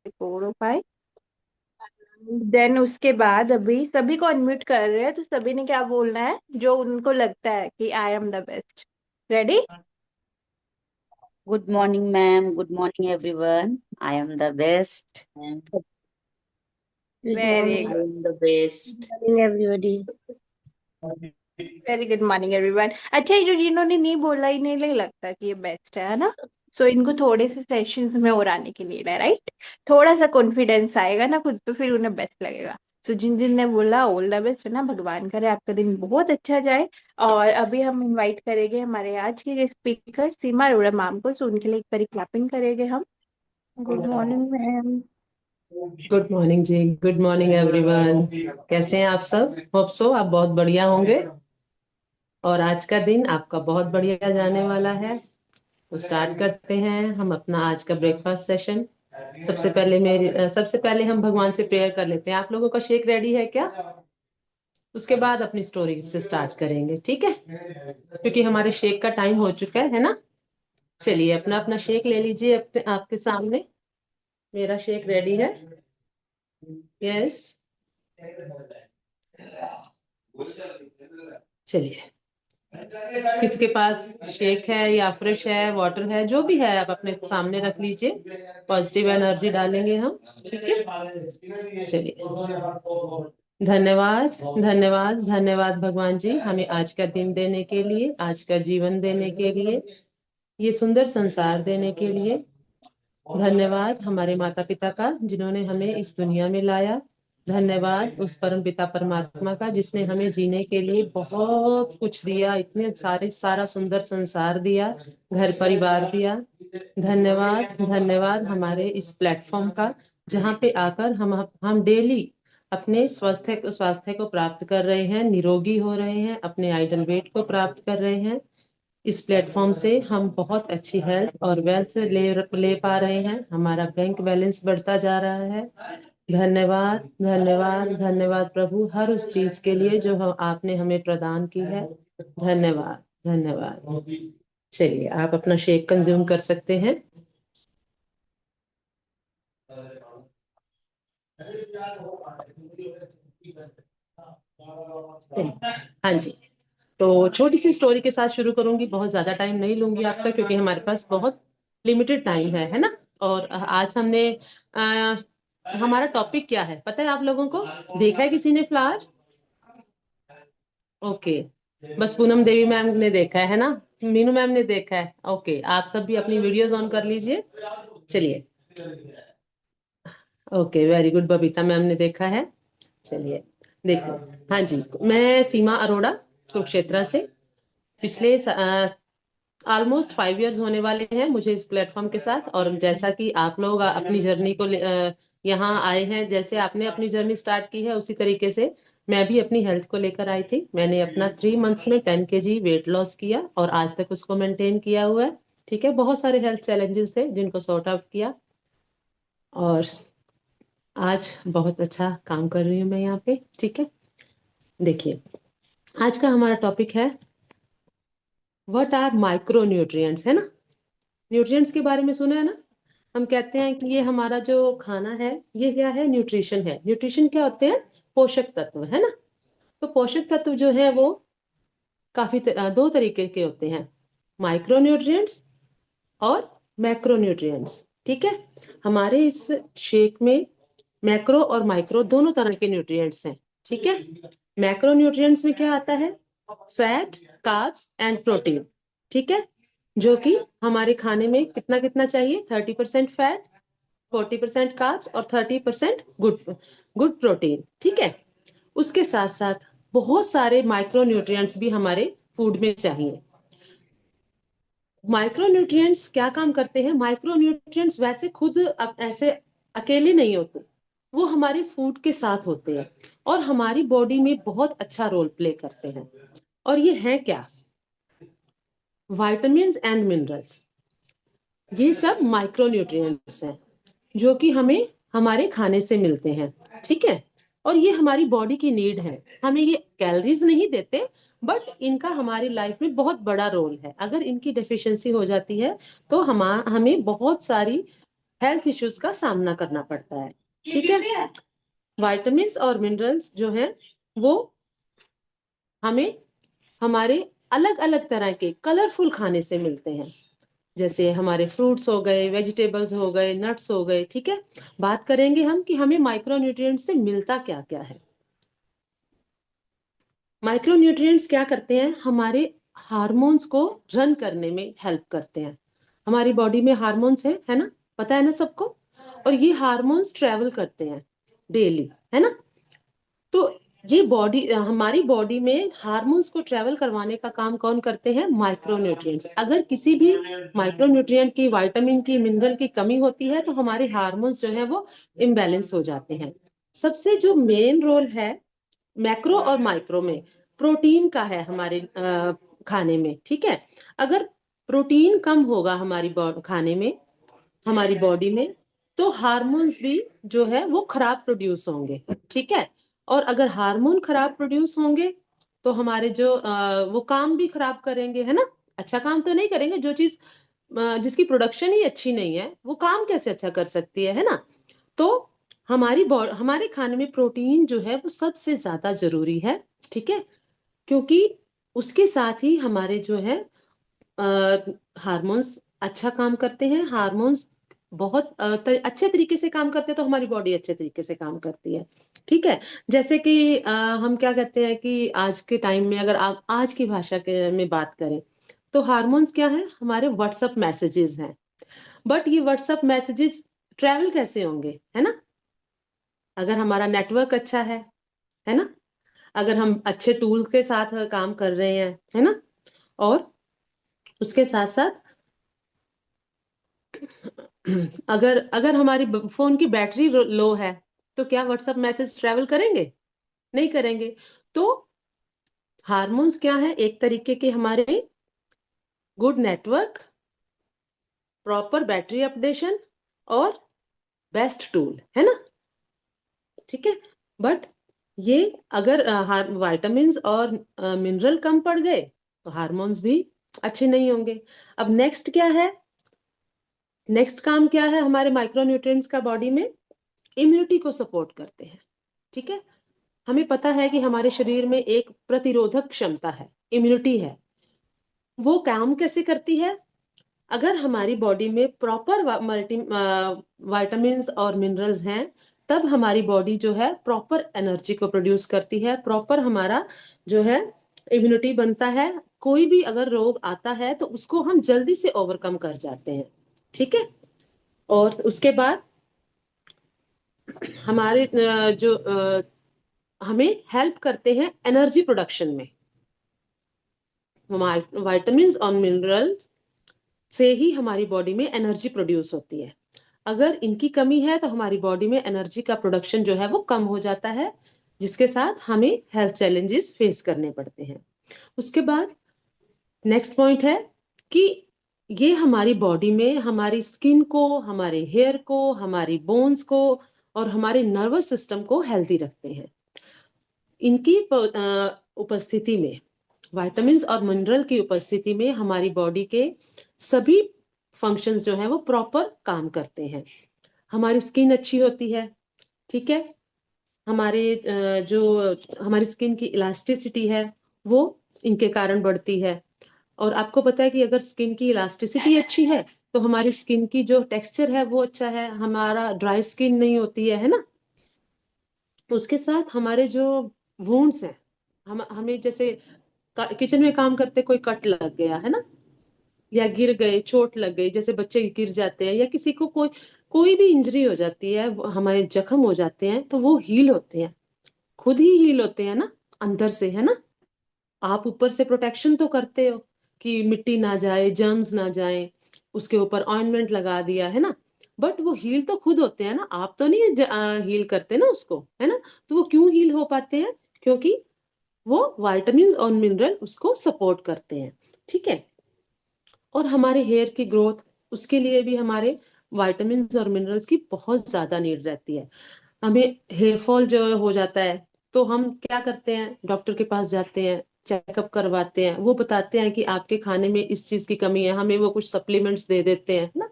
4 और 5। देन उसके बाद अभी सभी को अनम्यूट कर रहे हैं, तो सभी ने क्या बोलना है जो उनको लगता है कि I am the best. Ready? Good morning, ma'am. Good morning, everyone. I am the best. And Good very I morning. Good. am the Good best. morning, everybody. Very good morning everyone. अच्छा, ये जो जिन्होंने नहीं बोला, इन्हें नहीं लगता कि ये बेस्ट है ना? सो इनको थोड़े से सेशंस में और आने की नीड है, राइट? थोड़ा सा कॉन्फिडेंस आएगा ना खुद पे, फिर उन्हें बेस्ट लगेगा। सो जिन जिन ने बोला ऑल द बेस्ट है ना, भगवान करे आपका दिन बहुत अच्छा जाए। और अभी हम इनवाइट करेंगे हमारे आज के स्पीकर सीमा अरोड़ा मैम को, सो उनके लिए एक बारी क्लैपिंग करेंगे हम। Good morning, ma'am. Good morning जी। Good morning everyone. कैसे हैं आप सब? होप सो आप बहुत बढ़िया होंगे और आज का दिन आपका बहुत बढ़िया जाने वाला है। तो स्टार्ट करते हैं हम अपना आज का ब्रेकफास्ट सेशन। सबसे पहले हम भगवान से प्रेयर कर लेते हैं। आप लोगों का शेक रेडी है क्या? उसके बाद अपनी स्टोरी से स्टार्ट करेंगे, ठीक है? क्योंकि हमारे शेक का टाइम हो चुका है ना। चलिए अपना अपना शेक ले लीजिए अपने आपके सामने। मेरा शेक रेडी है। यस। चलिए, किसी के पास शेक है या फ्रेश है, वाटर है, जो भी है आप अपने सामने रख लीजिए। पॉजिटिव एनर्जी डालेंगे हम, ठीक है? चलिए, धन्यवाद धन्यवाद धन्यवाद भगवान जी, हमें आज का दिन देने के लिए, आज का जीवन देने के लिए, ये सुंदर संसार देने के लिए। धन्यवाद हमारे माता पिता का जिन्होंने हमें इस दुनिया में लाया। धन्यवाद उस परम पिता परमात्मा का जिसने हमें जीने के लिए बहुत कुछ दिया, इतने सारा सुंदर संसार दिया, घर परिवार दिया। धन्यवाद धन्यवाद हमारे इस प्लेटफॉर्म का, जहाँ पे आकर हम डेली अपने स्वास्थ्य को प्राप्त कर रहे हैं, निरोगी हो रहे हैं, अपने आइडल वेट को प्राप्त कर रहे हैं। इस प्लेटफॉर्म से हम बहुत अच्छी हेल्थ और वेल्थ ले पा रहे हैं। हमारा बैंक बैलेंस बढ़ता जा रहा है। धन्यवाद धन्यवाद धन्यवाद प्रभु, हर उस चीज के लिए जो आपने हमें प्रदान की है। धन्यवाद धन्यवाद। चलिए, आप अपना शेक कंज्यूम कर सकते हैं। हाँ जी। तो छोटी सी स्टोरी के साथ शुरू करूंगी, बहुत ज्यादा टाइम नहीं लूंगी आपका, क्योंकि हमारे पास बहुत लिमिटेड टाइम है ना? और आज हमने हमारा टॉपिक क्या है पता है आप लोगों को? देखा है किसी ने फ्लावर? ओके, बस पूनम देवी मैम ने देखा है ना? मीनू मैम ने देखा है। ओके, आप सब भी अपनी वीडियोस ऑन कर लीजिए। चलिए, okay very good, Babita ma'am ने देखा है। चलिए देखो, हाँ जी, मैं सीमा अरोड़ा कुरुक्षेत्र से। पिछले ऑलमोस्ट 5 इयर्स होने वाले हैं मुझे इस प्लेटफॉर्म के साथ। और जैसा कि आप लोग अपनी जर्नी को यहाँ आए हैं, जैसे आपने अपनी जर्नी स्टार्ट की है, उसी तरीके से मैं भी अपनी हेल्थ को लेकर आई थी। मैंने अपना 3 मंथ्स में 10 kg वेट लॉस किया और आज तक उसको मेंटेन किया हुआ है। ठीक है, बहुत सारे हेल्थ चैलेंजेस थे जिनको सॉर्ट आउट किया, और आज बहुत अच्छा काम कर रही हूँ मैं यहाँ पे। ठीक है, देखिए, आज का हमारा टॉपिक है व्हाट आर माइक्रो न्यूट्रिएंट्स, है ना? न्यूट्रिएंट्स के बारे में सुना है ना? हम कहते हैं कि ये हमारा जो खाना है, ये क्या है? न्यूट्रिशन है। न्यूट्रिशन क्या होते हैं? पोषक तत्व, है ना? तो पोषक तत्व जो है वो दो तरीके के होते हैं, माइक्रो न्यूट्रिएंट्स और मैक्रो न्यूट्रिएंट्स। ठीक है, हमारे इस शेक में मैक्रो और माइक्रो दोनों तरह के न्यूट्रिएंट्स हैं। ठीक है, मैक्रो न्यूट्रिएंट्स में क्या आता है? Fat, carbs and protein. ठीक है, जो कि हमारे खाने में कितना कितना चाहिए? 30% फैट, 40% कार्ब्स और 30% गुड गुड प्रोटीन। ठीक है, उसके साथ साथ बहुत सारे माइक्रो न्यूट्रिएंट्स भी हमारे फूड में चाहिए। माइक्रो न्यूट्रिएंट्स क्या काम करते हैं? माइक्रो न्यूट्रिएंट्स वैसे खुद ऐसे अकेले नहीं होते, वो हमारे फूड के साथ होते हैं और हमारी बॉडी में बहुत अच्छा रोल प्ले करते हैं। और ये है क्या? विटामिन एंड मिनरल्स, ये सब माइक्रो न्यूट्रिएंट्स हैं जो कि हमें हमारे खाने से मिलते हैं। ठीक है, और ये हमारी बॉडी की नीड है। हमें ये कैलोरीज नहीं देते, बट इनका हमारी लाइफ में बहुत बड़ा रोल है। अगर इनकी डेफिशिएंसी हो जाती है तो हमें बहुत सारी हेल्थ इश्यूज का सामना करना पड़ता है। ठीक है, विटामिन्स और मिनरल्स जो है वो हमें हमारे अलग अलग तरह के कलरफुल खाने से मिलते हैं, जैसे हमारे फ्रूट्स हो गए, वेजिटेबल्स हो गए, नट्स हो गए। ठीक है, बात करेंगे हम कि हमें माइक्रोन्यूट्रिएंट्स से मिलता क्या क्या है। माइक्रोन्यूट्रिएंट्स क्या करते हैं, हमारे हार्मोन्स को रन करने में हेल्प करते हैं। हमारी बॉडी में हार्मोन्स है ना, पता है ना सबको, और ये हार्मोन्स ट्रेवल करते हैं डेली, है ना। तो ये हमारी बॉडी में हार्मोन्स को ट्रेवल करवाने का काम कौन करते हैं, माइक्रोन्यूट्रिएंट्स। अगर किसी भी माइक्रोन्यूट्रिएंट की, विटामिन की, मिनरल की कमी होती है तो हमारे हार्मोन्स जो है वो इम्बैलेंस हो जाते हैं। सबसे जो मेन रोल है मैक्रो और माइक्रो में प्रोटीन का है हमारे खाने में। ठीक है, अगर प्रोटीन कम होगा हमारी खाने में, हमारी बॉडी में, तो हार्मोन्स भी जो है वो खराब प्रोड्यूस होंगे। ठीक है, और अगर हार्मोन खराब प्रोड्यूस होंगे तो हमारे जो वो काम भी खराब करेंगे, है ना। अच्छा काम तो नहीं करेंगे, जो चीज जिसकी प्रोडक्शन ही अच्छी नहीं है वो काम कैसे अच्छा कर सकती है ना। तो हमारे खाने में प्रोटीन जो है वो सबसे ज्यादा जरूरी है। ठीक है, क्योंकि उसके साथ ही हमारे जो है हार्मोन्स अच्छा काम करते हैं। हार्मोन्स बहुत अच्छे तरीके से काम करते हैं तो हमारी बॉडी अच्छे तरीके से काम करती है। ठीक है, जैसे कि हम क्या कहते हैं कि आज के टाइम में अगर आप आज की भाषा में बात करें तो हार्मोन्स क्या है, हमारे व्हाट्सएप मैसेजेस हैं। बट ये व्हाट्सएप मैसेजेस ट्रैवल कैसे होंगे, है ना, अगर हमारा नेटवर्क अच्छा है ना, अगर हम अच्छे टूल के साथ काम कर रहे हैं, है ना, और उसके साथ साथ अगर अगर हमारी फोन की बैटरी लो है तो क्या व्हाट्सएप मैसेज ट्रैवल करेंगे, नहीं करेंगे। तो हार्मोन्स क्या है, एक तरीके के हमारे good network, proper battery updation और बेस्ट टूल, है ना। ठीक है, बट ये अगर विटामिन्स और मिनरल कम पड़ गए तो हार्मोन्स भी अच्छे नहीं होंगे। अब नेक्स्ट क्या है, नेक्स्ट काम क्या है हमारे माइक्रोन्यूट्रिएंट्स का बॉडी में, इम्यूनिटी को सपोर्ट करते हैं। ठीक है, हमें पता है कि हमारे शरीर में एक प्रतिरोधक क्षमता है, इम्यूनिटी है। वो काम कैसे करती है, अगर हमारी बॉडी में प्रॉपर विटामिन्स और मिनरल्स हैं तब हमारी बॉडी जो है प्रॉपर एनर्जी को प्रोड्यूस करती है, प्रॉपर हमारा जो है इम्यूनिटी बनता है। कोई भी अगर रोग आता है तो उसको हम जल्दी से ओवरकम कर जाते हैं। ठीक है, और उसके बाद हमारे हमें हेल्प करते हैं एनर्जी प्रोडक्शन में। विटामिन्स और मिनरल्स से ही हमारी बॉडी में एनर्जी प्रोड्यूस होती है। अगर इनकी कमी है तो हमारी बॉडी में एनर्जी का प्रोडक्शन जो है वो कम हो जाता है, जिसके साथ हमें हेल्थ चैलेंजेस फेस करने पड़ते हैं। उसके बाद नेक्स्ट पॉइंट है कि ये हमारी बॉडी में हमारी स्किन को, हमारे हेयर को, हमारी बोन्स को और हमारे नर्वस सिस्टम को हेल्दी रखते हैं। इनकी उपस्थिति में, विटामिन्स और मिनरल की उपस्थिति में हमारी बॉडी के सभी फंक्शंस जो हैं वो प्रॉपर काम करते हैं। हमारी स्किन अच्छी होती है। ठीक है, हमारे जो हमारी स्किन की इलास्टिसिटी है वो इनके कारण बढ़ती है। और आपको पता है कि अगर स्किन की इलास्टिसिटी अच्छी है तो हमारी स्किन की जो टेक्सचर है वो अच्छा है, हमारा ड्राई स्किन नहीं होती है ना। उसके साथ हमारे जो वुंड्स हैं, हमें जैसे किचन में काम करते कोई कट लग गया है ना, या गिर गए, चोट लग गई, जैसे बच्चे गिर जाते हैं या किसी को कोई कोई भी इंजरी हो जाती है, हमारे जख्म हो जाते हैं तो वो हील होते हैं, खुद ही हील होते हैं ना, अंदर से, है ना। आप ऊपर से प्रोटेक्शन तो करते हो कि मिट्टी ना जाए, जर्म्स ना जाए, उसके ऊपर ऑइंटमेंट लगा दिया, है ना, बट वो हील तो खुद होते हैं ना, आप तो नहीं हील करते ना उसको, है ना। तो वो क्यों हील हो पाते हैं, क्योंकि वो विटामिन्स और मिनरल उसको सपोर्ट करते हैं। ठीक है, और हमारे हेयर की ग्रोथ, उसके लिए भी हमारे विटामिन्स और मिनरल्स की बहुत ज्यादा नीड रहती है। हमें हेयर फॉल जो हो जाता है तो हम क्या करते हैं, डॉक्टर के पास जाते हैं, चेकअप करवाते हैं, वो बताते हैं कि आपके खाने में इस चीज की कमी है, हमें वो कुछ सप्लीमेंट्स दे देते हैं ना।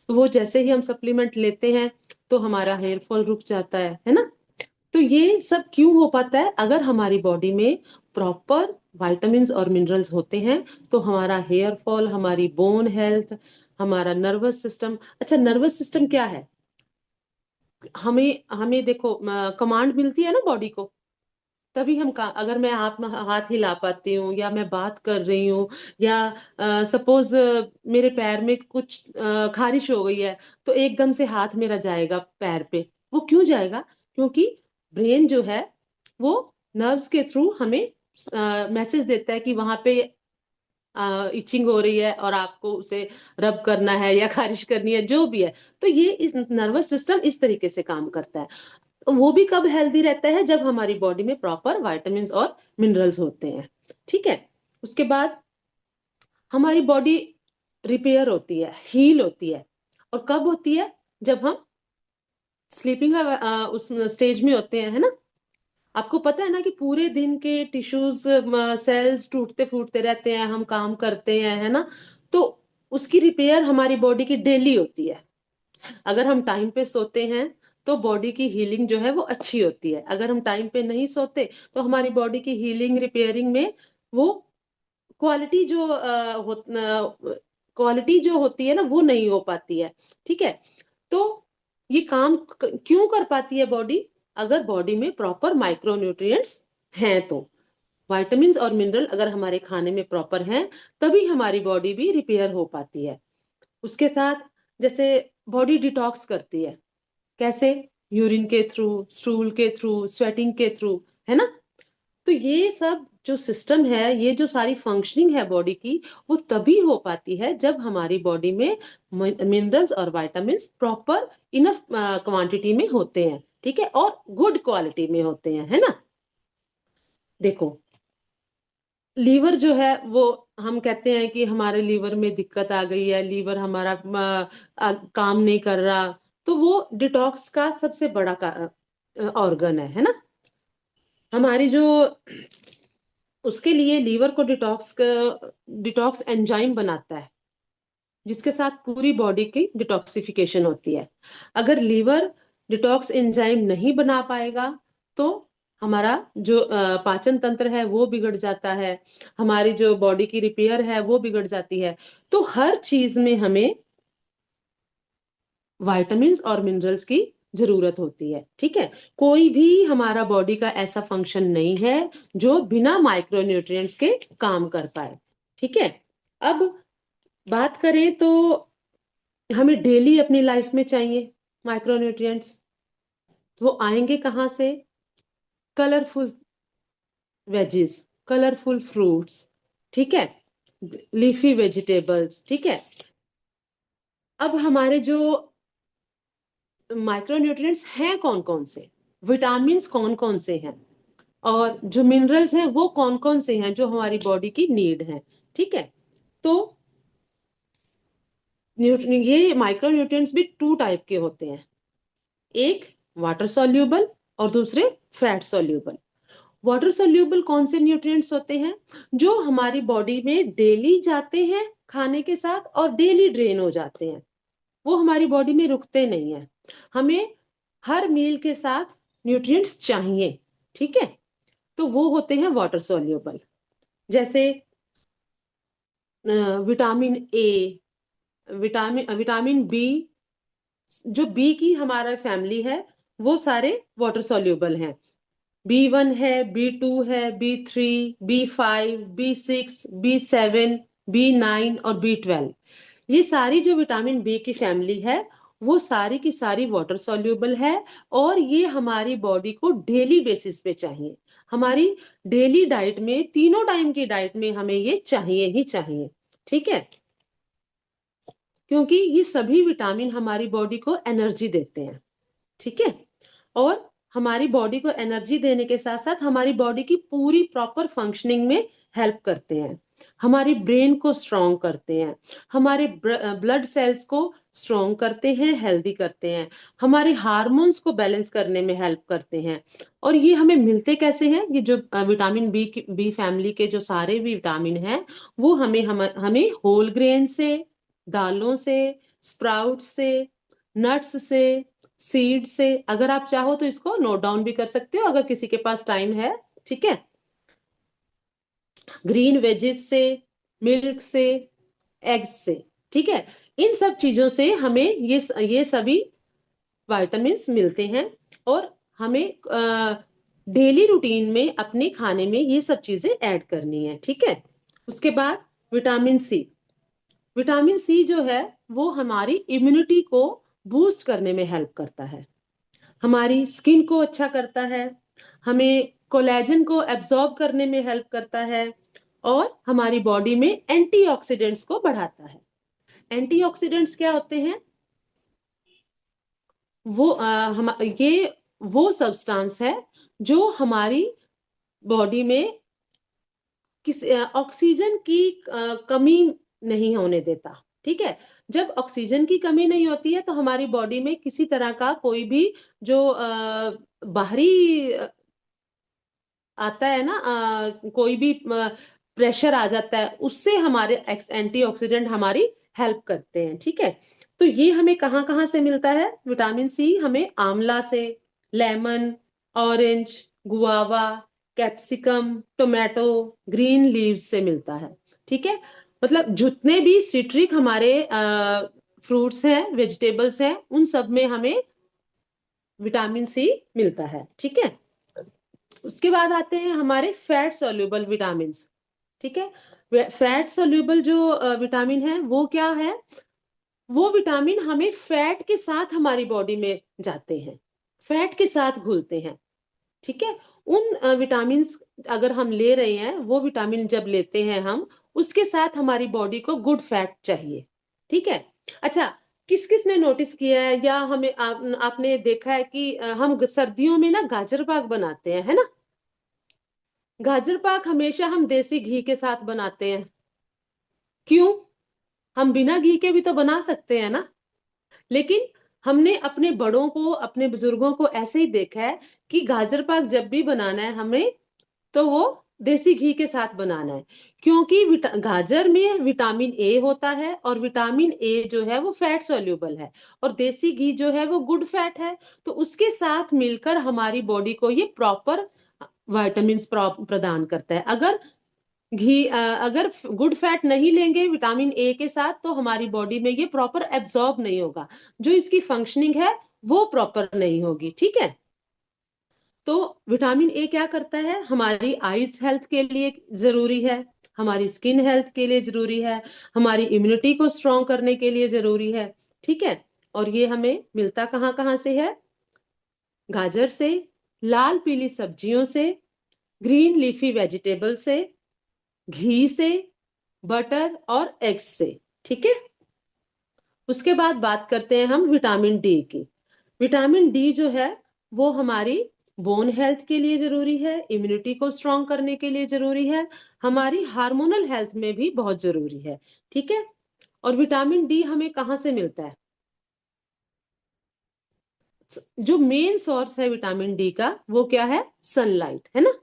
तो वो जैसे ही हम सप्लीमेंट लेते हैं तो हमारा हेयर फॉल रुक जाता है ना। तो ये सब क्यों हो पाता है? अगर हमारी बॉडी में प्रॉपर विटामिन्स और मिनरल्स होते हैं तो हमारा हेयर फॉल, हमारी बोन हेल्थ, हमारा नर्वस सिस्टम। अच्छा, नर्वस सिस्टम क्या है? हमें हमें देखो, कमांड मिलती है ना बॉडी को, तभी अगर मैं हाथ हिला पाती हूँ या मैं बात कर रही हूँ, या सपोज मेरे पैर में कुछ खारिश हो गई है तो एकदम से हाथ मेरा जाएगा पैर पे। वो क्यों जाएगा? क्योंकि ब्रेन जो है वो नर्व्स के थ्रू हमें मैसेज देता है कि वहां पे इचिंग हो रही है और आपको उसे रब करना है या खारिश करनी है, जो भी है। तो ये इस नर्वस सिस्टम इस तरीके से काम करता है। वो भी कब हेल्दी रहता है? जब हमारी बॉडी में प्रॉपर विटामिन्स और मिनरल्स होते हैं। ठीक है। उसके बाद हमारी बॉडी रिपेयर होती है, हील होती है। और कब होती है? जब हम स्लीपिंग उस स्टेज में होते हैं, है ना। आपको पता है ना कि पूरे दिन के टिश्यूज, सेल्स टूटते फूटते रहते हैं, हम काम करते हैं, है ना। तो उसकी रिपेयर हमारी बॉडी की डेली होती है। अगर हम टाइम पे सोते हैं तो बॉडी की हीलिंग जो है वो अच्छी होती है। अगर हम टाइम पे नहीं सोते तो हमारी बॉडी की हीलिंग, रिपेयरिंग में वो क्वालिटी जो क्वालिटी जो होती है ना, वो नहीं हो पाती है। ठीक है। तो ये काम क्यों कर पाती है बॉडी? अगर बॉडी में प्रॉपर माइक्रोन्यूट्रिएंट्स हैं तो। विटामिन्स और मिनरल अगर हमारे खाने में प्रॉपर हैं तभी हमारी बॉडी भी रिपेयर हो पाती है। उसके साथ जैसे बॉडी डिटॉक्स करती है। कैसे? यूरिन के थ्रू, स्टूल के थ्रू, स्वेटिंग के थ्रू, है ना। तो ये सब जो सिस्टम है, ये जो सारी फंक्शनिंग है बॉडी की, वो तभी हो पाती है जब हमारी बॉडी में मिनरल्स और विटामिन्स प्रॉपर इनफ क्वांटिटी में होते हैं। ठीक है। और गुड क्वालिटी में होते हैं, है ना। देखो, लीवर जो है वो, हम कहते हैं कि हमारे लीवर में दिक्कत आ गई है, लीवर हमारा काम नहीं कर रहा। तो वो डिटॉक्स का सबसे बड़ा ऑर्गन है ना। हमारी जो उसके लिए लीवर को डिटॉक्स एंजाइम बनाता है, जिसके साथ पूरी बॉडी की डिटॉक्सिफिकेशन होती है। अगर लीवर डिटॉक्स एंजाइम नहीं बना पाएगा तो हमारा जो पाचन तंत्र है वो बिगड़ जाता है, हमारी जो बॉडी की रिपेयर है वो बिगड़ जाती है। तो हर चीज में हमें विटामिन्स और मिनरल्स की जरूरत होती है। ठीक है। कोई भी हमारा बॉडी का ऐसा फंक्शन नहीं है जो बिना माइक्रोन्यूट्रिएंट्स के काम कर पाए। ठीक है। अब बात करें तो हमें डेली अपनी लाइफ में चाहिए माइक्रोन्यूट्रिएंट्स। वो आएंगे कहाँ से? कलरफुल वेजिस, कलरफुल फ्रूट्स, ठीक है, लीफी वेजिटेबल्स। ठीक है। अब हमारे जो माइक्रोन्यूट्रिएंट्स हैं कौन कौन से, विटामिन्स कौन कौन से हैं, और जो मिनरल्स हैं वो कौन कौन से हैं जो हमारी बॉडी की नीड है। ठीक है। तो ये माइक्रोन्यूट्रिएंट्स भी टू टाइप के होते हैं, एक वाटर सॉल्यूबल और दूसरे फैट सॉल्यूबल। वाटर सॉल्यूबल कौन से न्यूट्रिएंट्स होते हैं? जो हमारी बॉडी में डेली जाते हैं खाने के साथ और डेली ड्रेन हो जाते हैं, वो हमारी बॉडी में रुकते नहीं है। हमें हर मील के साथ न्यूट्रिएंट्स चाहिए। ठीक है। तो वो होते हैं वाटर सॉल्यूबल। जैसे विटामिन ए, विटामिन बी, जो बी की हमारा फैमिली है वो सारे वाटर सॉल्यूबल हैं। B1 है, B2 है, B3, B5, B6, B7, B9 और B12। ये सारी जो विटामिन बी की फैमिली है वो सारी की सारी वाटर सॉल्यूबल है, और ये हमारी बॉडी को डेली बेसिस पे चाहिए। हमारी डेली डाइट में, तीनों टाइम की डाइट में हमें ये चाहिए ही चाहिए। ठीक है। क्योंकि ये सभी विटामिन हमारी बॉडी को एनर्जी देते हैं। ठीक है। और हमारी बॉडी को एनर्जी देने के साथ साथ हमारी बॉडी की पूरी प्रॉपर फंक्शनिंग में हेल्प करते हैं, हमारी ब्रेन को स्ट्रॉन्ग करते हैं, हमारे ब्लड सेल्स को स्ट्रॉन्ग करते हैं, हेल्दी करते हैं, हमारे हार्मोन्स को बैलेंस करने में हेल्प करते हैं। और ये हमें मिलते कैसे हैं? ये जो विटामिन बी फैमिली के जो सारे भी विटामिन हैं वो हमें होल ग्रेन से, दालों से, स्प्राउट से, नट्स से, सीड से। अगर आप चाहो तो इसको नोट डाउन भी कर सकते हो अगर किसी के पास टाइम है, ठीक है। ग्रीन वेजेस से, मिल्क से, एग्स से, ठीक है। इन सब चीजों से हमें ये सभी विटामिन्स मिलते हैं और हमें डेली रूटीन में अपने खाने में ये सब चीजें ऐड करनी है, ठीक है। उसके बाद विटामिन सी। विटामिन सी जो है वो हमारी इम्यूनिटी को बूस्ट करने में हेल्प करता है, हमारी स्किन को अच्छा करता है, हमें कोलेजन को एब्जॉर्ब करने में हेल्प करता है और हमारी बॉडी में एंटीऑक्सीडेंट्स को बढ़ाता है। एंटीऑक्सीडेंट्स क्या होते हैं? ये वो सब्सटेंस है जो हमारी बॉडी में ऑक्सीजन की कमी नहीं होने देता, ठीक है। जब ऑक्सीजन की कमी नहीं होती है तो हमारी बॉडी में किसी तरह का कोई भी जो बाहरी आता है ना, कोई भी प्रेशर आ जाता है, उससे हमारे एंटीऑक्सीडेंट हमारी हेल्प करते हैं, ठीक है। तो ये हमें कहाँ कहाँ से मिलता है? विटामिन सी हमें आंवला से, lemon, orange, guava, capsicum, tomato, green leaves से मिलता है, ठीक है। मतलब जितने भी सिट्रिक हमारे फ्रूट्स हैं, वेजिटेबल्स हैं, उन सब में हमें विटामिन सी मिलता है, ठीक है। उसके बाद आते हैं हमारे फैट सॉल्युबल विटामिन, ठीक है। फैट सॉल्युबल जो विटामिन है वो क्या है? वो विटामिन हमें फैट के साथ हमारी बॉडी में जाते हैं, फैट के साथ घुलते हैं, ठीक है। उन विटामिन अगर हम ले रहे हैं, वो विटामिन जब लेते हैं हम, उसके साथ हमारी बॉडी को गुड फैट चाहिए, ठीक है। अच्छा, किस किस ने नोटिस किया है या आपने देखा है कि हम सर्दियों में ना गाजर पाक बनाते हैं, है ना। गाजर पाक हमेशा हम देसी घी के साथ बनाते हैं। क्यों? हम बिना घी के भी तो बना सकते हैं ना। लेकिन हमने अपने बड़ों को, अपने बुजुर्गों को ऐसे ही देखा है कि गाजर पाक जब भी बनाना है हमें, तो वो देसी घी के साथ बनाना है, क्योंकि गाजर में विटामिन ए होता है और विटामिन ए जो है वो फैट सॉल्युबल है और देसी घी जो है वो गुड फैट है। तो उसके साथ मिलकर हमारी बॉडी को ये प्रॉपर विटामिन प्रदान करता है। अगर गुड फैट नहीं लेंगे विटामिन ए के साथ, तो हमारी बॉडी में ये प्रॉपर एब्जॉर्ब नहीं होगा, जो इसकी फंक्शनिंग है वो प्रॉपर नहीं होगी, ठीक है। तो विटामिन ए क्या करता है? हमारी आईज हेल्थ के लिए जरूरी है, हमारी स्किन हेल्थ के लिए जरूरी है, हमारी इम्यूनिटी को स्ट्रॉन्ग करने के लिए जरूरी है, ठीक है। और ये हमें मिलता कहाँ कहाँ से है? गाजर से, लाल पीली सब्जियों से, ग्रीन लीफी वेजिटेबल से, घी से, बटर और एग्स से, ठीक है। उसके बाद बात करते हैं हम विटामिन डी की। विटामिन डी जो है वो हमारी बोन हेल्थ के लिए जरूरी है, इम्यूनिटी को स्ट्रॉन्ग करने के लिए जरूरी है, हमारी हार्मोनल हेल्थ में भी बहुत जरूरी है, ठीक है। और विटामिन डी हमें कहाँ से मिलता है? जो मेन सोर्स है विटामिन डी का वो क्या है? सनलाइट, है ना।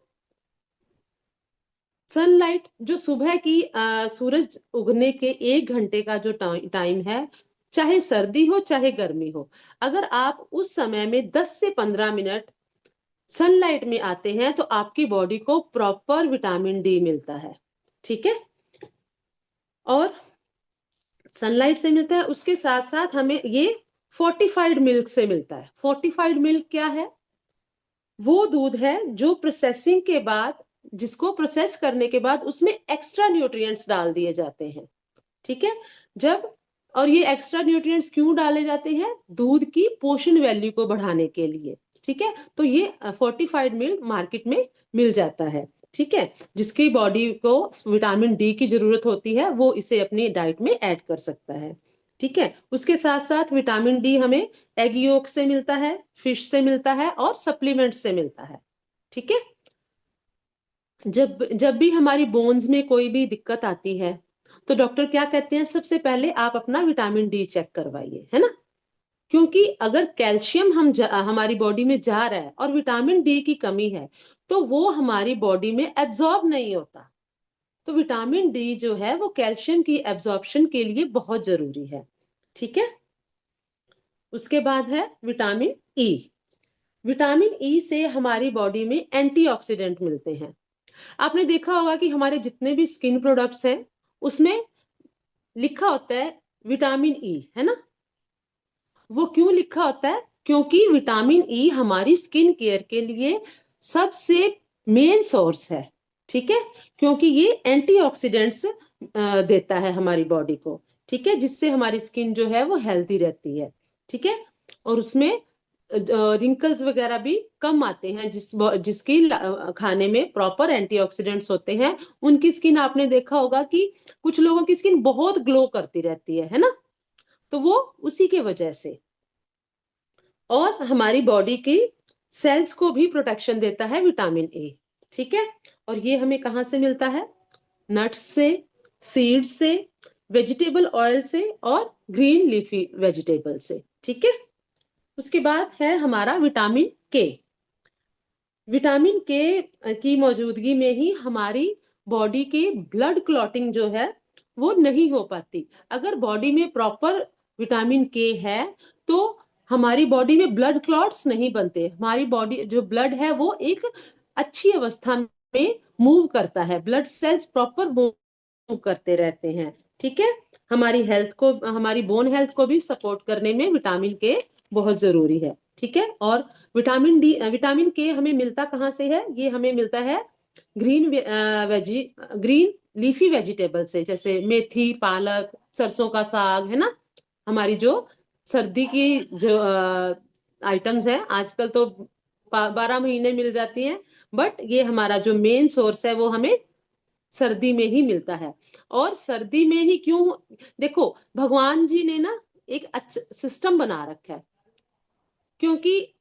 सनलाइट जो सुबह की सूरज उगने के 1 घंटे का जो टाइम है, चाहे सर्दी हो चाहे गर्मी हो, अगर आप उस समय में 10 से 15 मिनट सनलाइट में आते हैं तो आपकी बॉडी को प्रॉपर विटामिन डी मिलता है, ठीक है। और सनलाइट से मिलता है, उसके साथ साथ हमें ये फोर्टिफाइड मिल्क से मिलता है। फोर्टिफाइड मिल्क क्या है? वो दूध है जो प्रोसेसिंग के बाद, जिसको प्रोसेस करने के बाद उसमें एक्स्ट्रा न्यूट्रिएंट्स डाल दिए जाते हैं, ठीक है। जब और ये एक्स्ट्रा न्यूट्रिएंट्स क्यों डाले जाते हैं? दूध की पोषण वैल्यू को बढ़ाने के लिए, ठीक है। तो ये फोर्टिफाइड मिल्क मार्केट में मिल जाता है, ठीक है। जिसकी बॉडी को विटामिन डी की जरूरत होती है वो इसे अपनी डाइट में ऐड कर सकता है, ठीक है। उसके साथ साथ विटामिन डी हमें एग योक से मिलता है, फिश से मिलता है और सप्लीमेंट से मिलता है, ठीक है। जब जब भी हमारी बोन्स में कोई भी दिक्कत आती है तो डॉक्टर क्या कहते हैं? सबसे पहले आप अपना विटामिन डी चेक करवाइए, है ना। क्योंकि अगर कैल्शियम हमारी बॉडी में जा रहा है और विटामिन डी की कमी है तो वो हमारी बॉडी में एब्जॉर्ब नहीं होता। तो विटामिन डी जो है वो कैल्शियम की एब्जॉर्प्शन के लिए बहुत जरूरी है, ठीक है। उसके बाद है विटामिन ई। विटामिन ई से हमारी बॉडी में एंटीऑक्सीडेंट मिलते हैं। आपने देखा होगा कि हमारे जितने भी स्किन प्रोडक्ट्स हैं उसमें लिखा होता है विटामिन ई, है ना। वो क्यों लिखा होता है? क्योंकि विटामिन ई हमारी स्किन केयर के लिए सबसे मेन सोर्स है, ठीक है। क्योंकि ये एंटीऑक्सीडेंट्स देता है हमारी बॉडी को, ठीक है, जिससे हमारी स्किन जो है वो हेल्दी रहती है, ठीक है। और उसमें रिंकल्स वगैरह भी कम आते हैं जिसकी खाने में प्रॉपर एंटीऑक्सीडेंट्स होते हैं। उनकी स्किन आपने देखा होगा कि कुछ लोगों की स्किन बहुत ग्लो करती रहती है ना। तो वो उसी के वजह से। और हमारी बॉडी की सेल्स को भी प्रोटेक्शन देता है विटामिन ए, ठीक है। और ये हमें कहाँ से मिलता है? नट्स से, सीड्स से, वेजिटेबल ऑयल से और ग्रीन लीफी वेजिटेबल से, ठीक है। उसके बाद है हमारा विटामिन के। विटामिन के की मौजूदगी में ही हमारी बॉडी की ब्लड क्लॉटिंग जो है वो नहीं हो पाती। अगर बॉडी में प्रॉपर विटामिन के है तो हमारी बॉडी में ब्लड क्लॉट्स नहीं बनते। हमारी बॉडी जो ब्लड है वो एक अच्छी अवस्था में मूव करता है, ब्लड सेल्स प्रॉपर मूव करते रहते हैं, ठीक है। हमारी हेल्थ को, हमारी बोन हेल्थ को भी सपोर्ट करने में विटामिन के बहुत जरूरी है, ठीक है। और विटामिन के हमें मिलता कहाँ से है? ये हमें मिलता है ग्रीन लीफी वेजिटेबल से, जैसे मेथी, पालक, सरसों का साग, है ना। हमारी जो सर्दी की जो आइटम्स है आजकल तो 12 महीने मिल जाती हैं, बट ये हमारा जो मेन सोर्स है वो हमें सर्दी में ही मिलता है। और सर्दी में ही क्यों? देखो, भगवान जी ने ना एक अच्छा सिस्टम बना रखा है, क्योंकि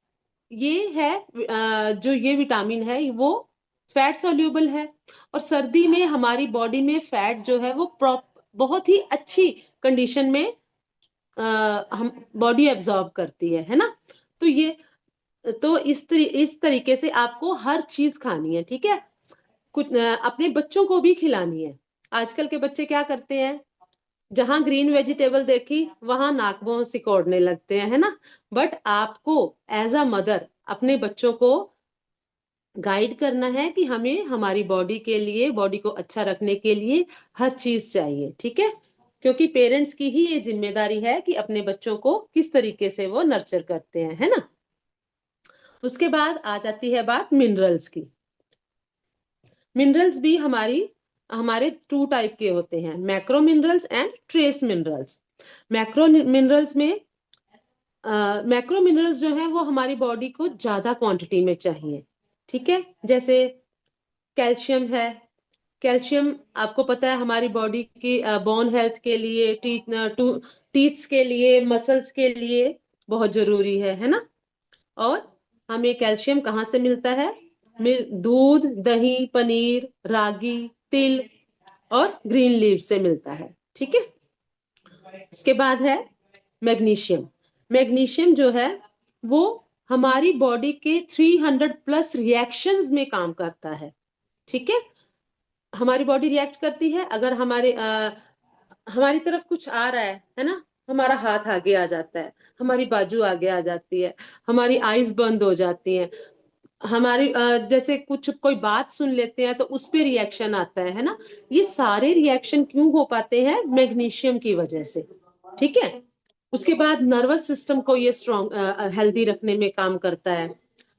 ये है जो ये विटामिन है वो फैट सॉल्यूबल है। और सर्दी में हमारी बॉडी में फैट जो है वो बहुत ही अच्छी कंडीशन में हम बॉडी एब्जॉर्ब करती है ना। तो ये तो इस तरीके से आपको हर चीज खानी है, ठीक है। कुछ अपने बच्चों को भी खिलानी है। आजकल के बच्चे क्या करते हैं? जहां ग्रीन वेजिटेबल देखी वहां नाक मुंह सिकोड़ने लगते हैं, है ना। बट आपको एज अ मदर अपने बच्चों को गाइड करना है कि हमें हमारी बॉडी के लिए, बॉडी को अच्छा रखने के लिए हर चीज चाहिए, ठीक है। क्योंकि पेरेंट्स की ही ये जिम्मेदारी है कि अपने बच्चों को किस तरीके से वो नर्चर करते हैं, है ना। उसके बाद आ जाती है बात मिनरल्स की। मिनरल्स भी हमारे 2 टाइप के होते हैं, macro minerals and trace minerals. Macro minerals में मैक्रो मिनरल्स जो है वो हमारी बॉडी को ज्यादा क्वांटिटी में चाहिए, ठीक है। जैसे कैल्शियम है। कैल्शियम आपको पता है हमारी बॉडी की बोन हेल्थ के लिए, टीथ्स के लिए, मसल्स के लिए बहुत जरूरी है ना। और हमें कैल्शियम कहाँ से मिलता है? दूध, दही, पनीर, रागी, तिल और ग्रीन लीव से मिलता है, ठीक है। उसके बाद है मैग्नीशियम। मैग्नीशियम जो है वो हमारी बॉडी के 300+ रिएक्शंस में काम करता है, ठीक है। हमारी बॉडी रिएक्ट करती है अगर हमारी तरफ कुछ आ रहा है ना। हमारा हाथ आगे आ जाता है, हमारी बाजू आगे आ जाती है, हमारी आईज बंद हो जाती हैं, हमारी जैसे कुछ कोई बात सुन लेते हैं तो उस पे रिएक्शन आता है ना। ये सारे रिएक्शन क्यों हो पाते हैं? मैग्नीशियम की वजह से, ठीक है। उसके बाद नर्वस सिस्टम को ये स्ट्रॉन्ग हेल्दी रखने में काम करता है,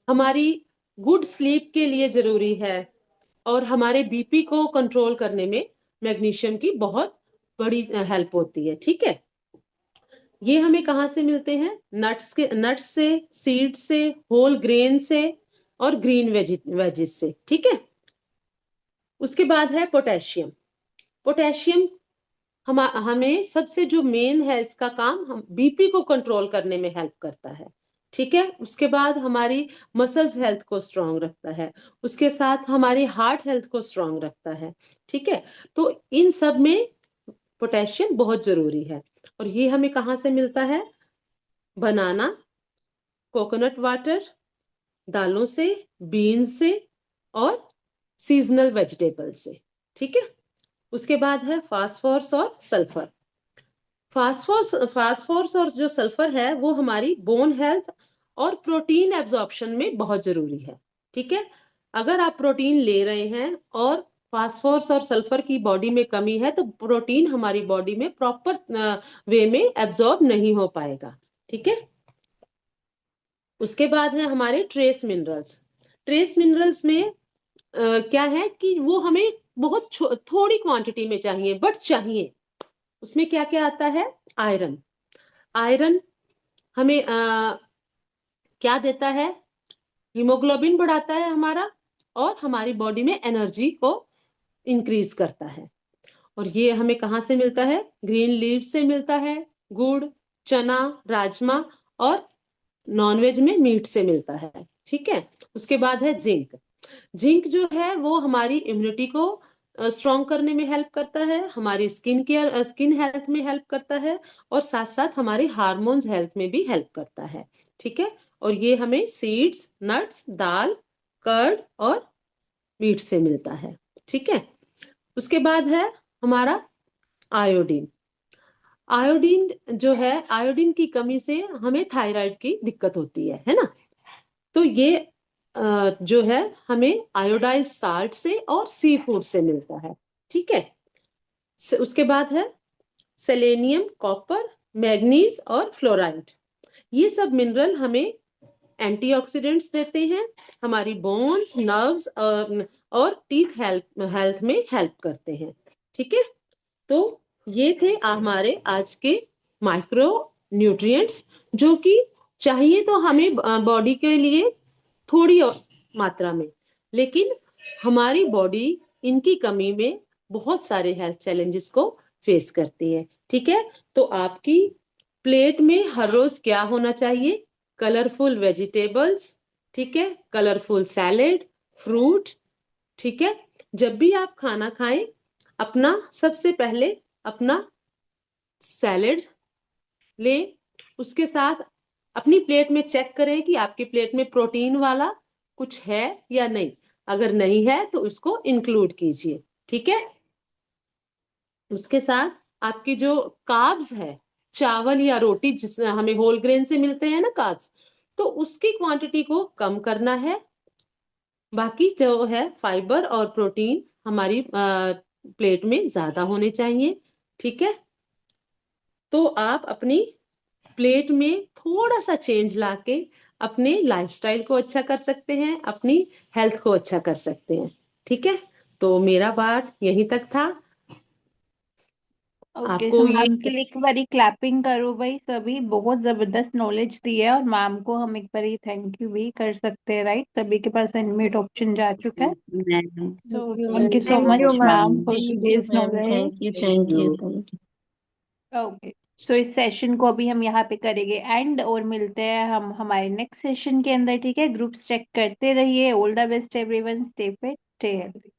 हमारी गुड स्लीप के लिए जरूरी है। और हमारे बीपी को कंट्रोल करने में मैग्नीशियम की बहुत बड़ी हेल्प होती है, ठीक है। ये हमें कहाँ से मिलते हैं? नट्स से, सीड से, होल ग्रेन से और ग्रीन वेजिस से, ठीक है। उसके बाद है पोटेशियम। पोटेशियम हमें सबसे जो मेन है इसका काम, हम बीपी को कंट्रोल करने में हेल्प करता है, ठीक है। उसके बाद हमारी मसल्स हेल्थ को स्ट्रांग रखता है, उसके साथ हमारी हार्ट हेल्थ को स्ट्रांग रखता है, ठीक है। तो इन सब में पोटेशियम बहुत जरूरी है। और ये हमें कहाँ से मिलता है? बनाना, कोकोनट वाटर, दालों से, बीन्स से और सीजनल वेजिटेबल से, ठीक है। उसके बाद है फास्फोरस और सल्फर। फास्फोरस और जो सल्फर है वो हमारी बोन हेल्थ और प्रोटीन एब्जॉर्प्शन में बहुत जरूरी है। ठीक है, अगर आप प्रोटीन ले रहे हैं और फास्फोरस और सल्फर की बॉडी में कमी है तो प्रोटीन हमारी बॉडी में प्रॉपर वे में एब्जॉर्ब नहीं हो पाएगा। ठीक है, उसके बाद है हमारे ट्रेस मिनरल्स। ट्रेस मिनरल्स में क्या है कि वो हमें बहुत थोड़ी क्वांटिटी में चाहिए, बट चाहिए। उसमें क्या क्या आता है? आयरन। आयरन हमें क्या देता है? हीमोग्लोबिन बढ़ाता है हमारा, और हमारी बॉडी में एनर्जी को इंक्रीज करता है। और ये हमें कहाँ से मिलता है? ग्रीन लीव से मिलता है, गुड़, चना, राजमा और नॉनवेज में मीट से मिलता है। ठीक है, उसके बाद है जिंक। जिंक जो है वो हमारी इम्यूनिटी को स्ट्रॉन्ग करने में हेल्प करता है, हमारी स्किन हेल्थ में हेल्प करता है, और साथ साथ हमारे हार्मोन्स हेल्थ में भी हेल्प करता है। ठीक है, और ये हमें सीड्स, नट्स, दाल, कर्ड और मीट से मिलता है। ठीक है, उसके बाद है हमारा आयोडीन। आयोडीन जो है, आयोडीन की कमी से हमें थायराइड की दिक्कत होती है ना। तो ये जो है हमें आयोडाइज साल्ट से और सी फूड से मिलता है। ठीक है, उसके बाद है सेलेनियम, कॉपर, मैग्नीज और फ्लोराइड। ये सब मिनरल हमें एंटीऑक्सीडेंट्स देते हैं, हमारी बोन्स, नर्व्स और टीथ हेल्थ में हेल्प करते हैं। ठीक है, तो ये थे हमारे आज के माइक्रो न्यूट्रिएंट्स, जो कि चाहिए तो हमें बॉडी के लिए थोड़ी मात्रा में, लेकिन हमारी बॉडी इनकी कमी में बहुत सारे हेल्थ चैलेंजेस को फेस करती है। ठीक है, तो आपकी प्लेट में हर रोज क्या होना चाहिए? कलरफुल वेजिटेबल्स, ठीक है, कलरफुल सैलेड, फ्रूट। ठीक है, जब भी आप खाना खाएं, अपना सबसे पहले अपना सैलेड ले, उसके साथ अपनी प्लेट में चेक करें कि आपकी प्लेट में प्रोटीन वाला कुछ है या नहीं। अगर नहीं है तो उसको इंक्लूड कीजिए। ठीक है, उसके साथ आपकी जो कार्ब्स है, चावल या रोटी जिस हमें होल ग्रेन से मिलते हैं ना कार्ब्स, तो उसकी क्वांटिटी को कम करना है। बाकी जो है फाइबर और प्रोटीन हमारी प्लेट में ज्यादा होने चाहिए। ठीक है, तो आप अपनी प्लेट में थोड़ा सा चेंज लाके अपने लाइफस्टाइल को अच्छा कर सकते हैं, अपनी हेल्थ को अच्छा कर सकते हैं। ठीक है, तो मेरा बात यहीं तक था। ओके, सो आपको ये मैम के लिए एक बारी क्लैपिंग करो भाई सभी, बहुत जबरदस्त नॉलेज दी है, और मैम को हम एक बारी थैंक यू भी कर सकते हैं, राइट? सभी के पास अनम्यूट ऑप्शन जा चुका है। Ma'am. So Thank you, thank you ma'am. So Thank you, much ma'am. Ma'am for Thank you, today's ma'am. Knowledge. Thank you. Thank you. Thank you. Okay, so इस सेशन को अभी हम यहाँ पे करेंगे एंड, और मिलते हैं हम हमारे नेक्स्ट सेशन के अंदर। ठीक है, ग्रुप्स चेक करते रहिए। All the best everyone, stay fit, stay healthy.